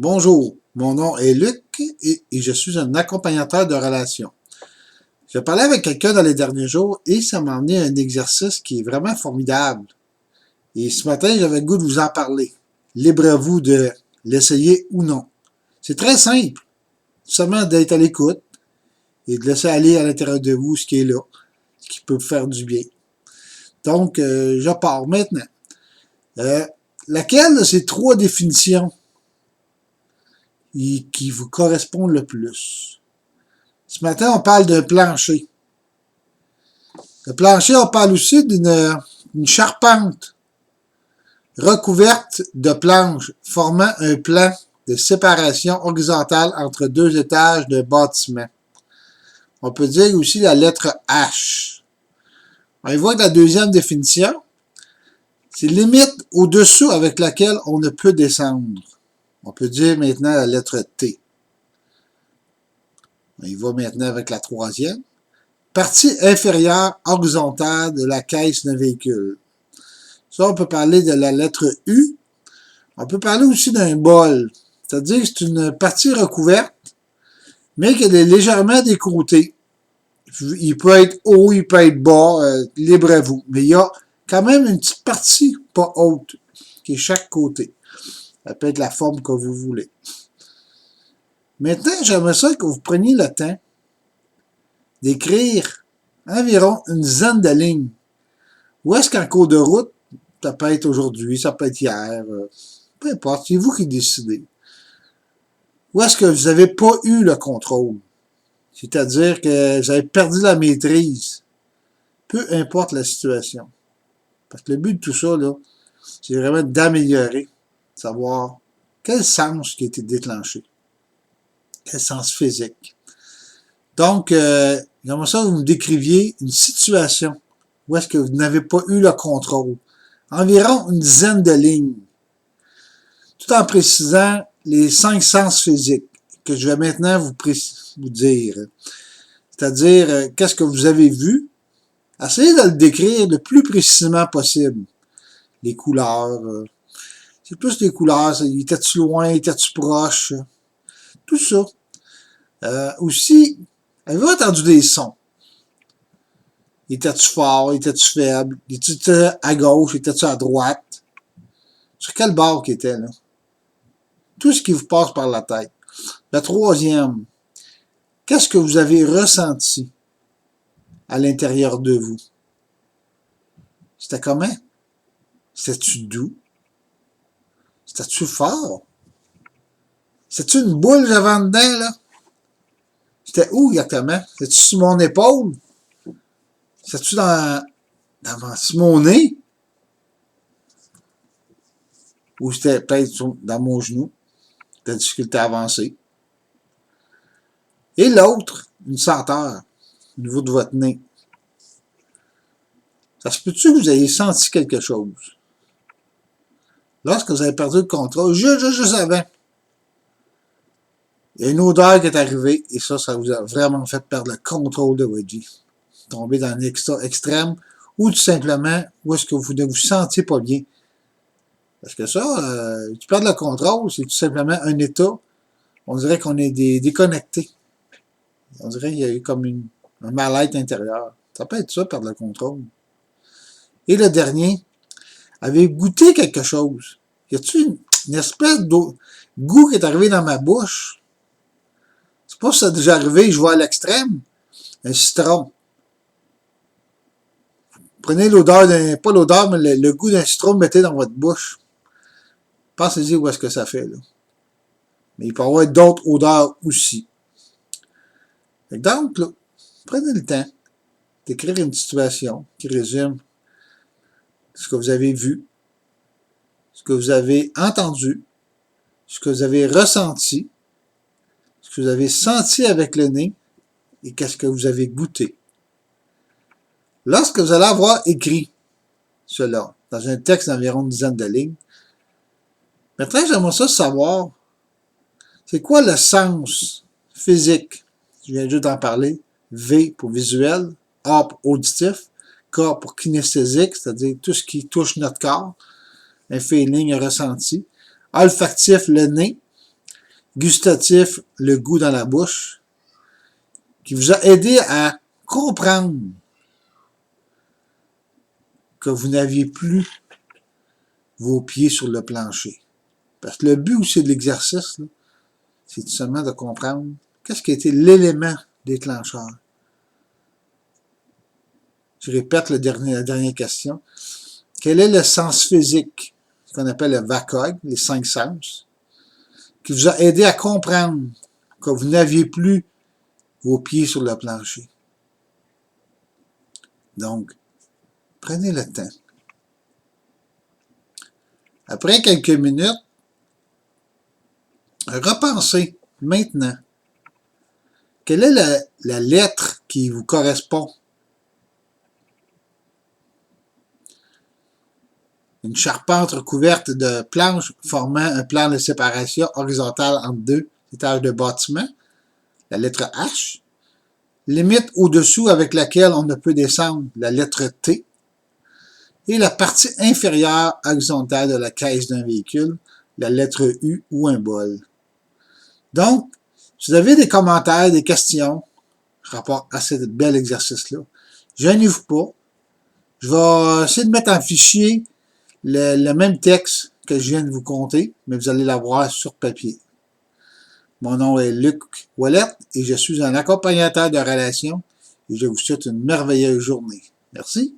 Bonjour, mon nom est Luc et je suis un accompagnateur de relations. Je parlais avec quelqu'un dans les derniers jours et ça m'a amené à un exercice qui est vraiment formidable. Et ce matin, j'avais le goût de vous en parler. Libre à vous de l'essayer ou non. C'est très simple. Seulement d'être à l'écoute et de laisser aller à l'intérieur de vous ce qui est là, ce qui peut vous faire du bien. Donc, je pars maintenant. Euh, Laquelle de ces trois définitions qui vous correspond le plus? Ce matin, on parle d'un plancher. Le plancher, on parle aussi d'une charpente recouverte de planches formant un plan de séparation horizontale entre deux étages d'un bâtiment. On peut dire aussi la lettre H. On voit que la deuxième définition, c'est limite au-dessous avec laquelle on ne peut descendre. On peut dire maintenant la lettre T. On y va maintenant avec la troisième. Partie inférieure horizontale de la caisse d'un véhicule. Ça, on peut parler de la lettre U. On peut parler aussi d'un bol. C'est-à-dire que c'est une partie recouverte, mais qu'elle est légèrement décroûtée. Il peut être haut, il peut être bas, libre à vous. Mais il y a quand même une petite partie, pas haute, qui est chaque côté. Ça peut être la forme que vous voulez. Maintenant, j'aimerais ça que vous preniez le temps d'écrire environ une dizaine de lignes. Où est-ce qu'en cours de route, ça peut être aujourd'hui, ça peut être hier, peu importe, c'est vous qui décidez. Où est-ce que vous n'avez pas eu le contrôle? C'est-à-dire que vous avez perdu la maîtrise. Peu importe la situation. Parce que le but de tout ça, là, c'est vraiment d'améliorer, savoir quel sens qui a été déclenché. Quel sens physique. Donc, j'aimerais ça que vous me décriviez une situation où est-ce que vous n'avez pas eu le contrôle. Environ une dizaine de lignes. Tout en précisant les 5 sens physiques que je vais maintenant vous dire. C'est-à-dire, qu'est-ce que vous avez vu? Essayez de le décrire le plus précisément possible. Les couleurs. C'est plus les couleurs. Était-tu loin? Était-tu proche? Tout ça. Aussi, avez-vous entendu des sons? Étais-tu fort? Étais-tu faible? Étais-tu à gauche? Étais-tu à droite? Sur quel bord qu'il était, là? Tout ce qui vous passe par la tête. La troisième, qu'est-ce que vous avez ressenti à l'intérieur de vous? C'était comment? C'était-tu doux? C'était-tu fort? C'était-tu une boule que j'avais en dedans, là? C'était où exactement? C'était-tu sur mon épaule? C'était-tu sur mon nez? Ou c'était peut-être dans mon genou? De la difficulté à avancer. Et l'autre, une senteur au niveau de votre nez. Ça se peut-tu que vous ayez senti quelque chose? Lorsque vous avez perdu le contrôle, juste avant, il y a une odeur qui est arrivée et ça vous a vraiment fait perdre le contrôle de votre vie. Tomber dans l'extrême ou tout simplement où est-ce que vous ne vous sentiez pas bien. Parce que ça, tu perds le contrôle, c'est tout simplement un état. On dirait qu'on est déconnecté. On dirait qu'il y a eu comme un mal-être intérieur. Ça peut être ça, perdre le contrôle. Et le dernier, avez-vous goûté quelque chose? Y a-t-il une espèce de goût qui est arrivé dans ma bouche? C'est pas si ça a déjà arrivé, je vois à l'extrême. Un citron. Prenez l'odeur pas l'odeur, mais le goût d'un citron, mettez dans votre bouche. Pensez-y où est-ce que ça fait, là. Mais il peut y avoir d'autres odeurs aussi. Donc, là, prenez le temps d'écrire une situation qui résume ce que vous avez vu, ce que vous avez entendu, ce que vous avez ressenti, ce que vous avez senti avec le nez et qu'est-ce que vous avez goûté. Lorsque vous allez avoir écrit cela dans un texte d'environ une dizaine de lignes, maintenant, j'aimerais ça savoir c'est quoi le sens physique. Je viens juste d'en parler. V pour visuel, A pour auditif, K pour kinesthésique, c'est-à-dire tout ce qui touche notre corps, un feeling, un ressenti. Olfactif, le nez. gustatif, le goût dans la bouche, qui vous a aidé à comprendre que vous n'aviez plus vos pieds sur le plancher. Parce que le but aussi de l'exercice, c'est tout seulement de comprendre qu'est-ce qui a été l'élément déclencheur. Je répète la dernière question. Quel est le sens physique, ce qu'on appelle le VACOG, les 5 sens, qui vous a aidé à comprendre que vous n'aviez plus vos pieds sur le plancher? Donc, prenez le temps. Après quelques minutes, repensez maintenant. Quelle est la lettre qui vous correspond? Une charpente recouverte de planches formant un plan de séparation horizontale entre deux étages de bâtiment. La lettre H. Limite au-dessous avec laquelle on ne peut descendre. La lettre T. Et la partie inférieure horizontale de la caisse d'un véhicule. La lettre U ou un bol. Donc, si vous avez des commentaires, des questions rapport à ce bel exercice-là, gênez-vous pas. Je vais essayer de mettre en fichier le même texte que je viens de vous conter, mais vous allez l'avoir sur papier. Mon nom est Luc Ouellette et je suis un accompagnateur de relations et je vous souhaite une merveilleuse journée. Merci.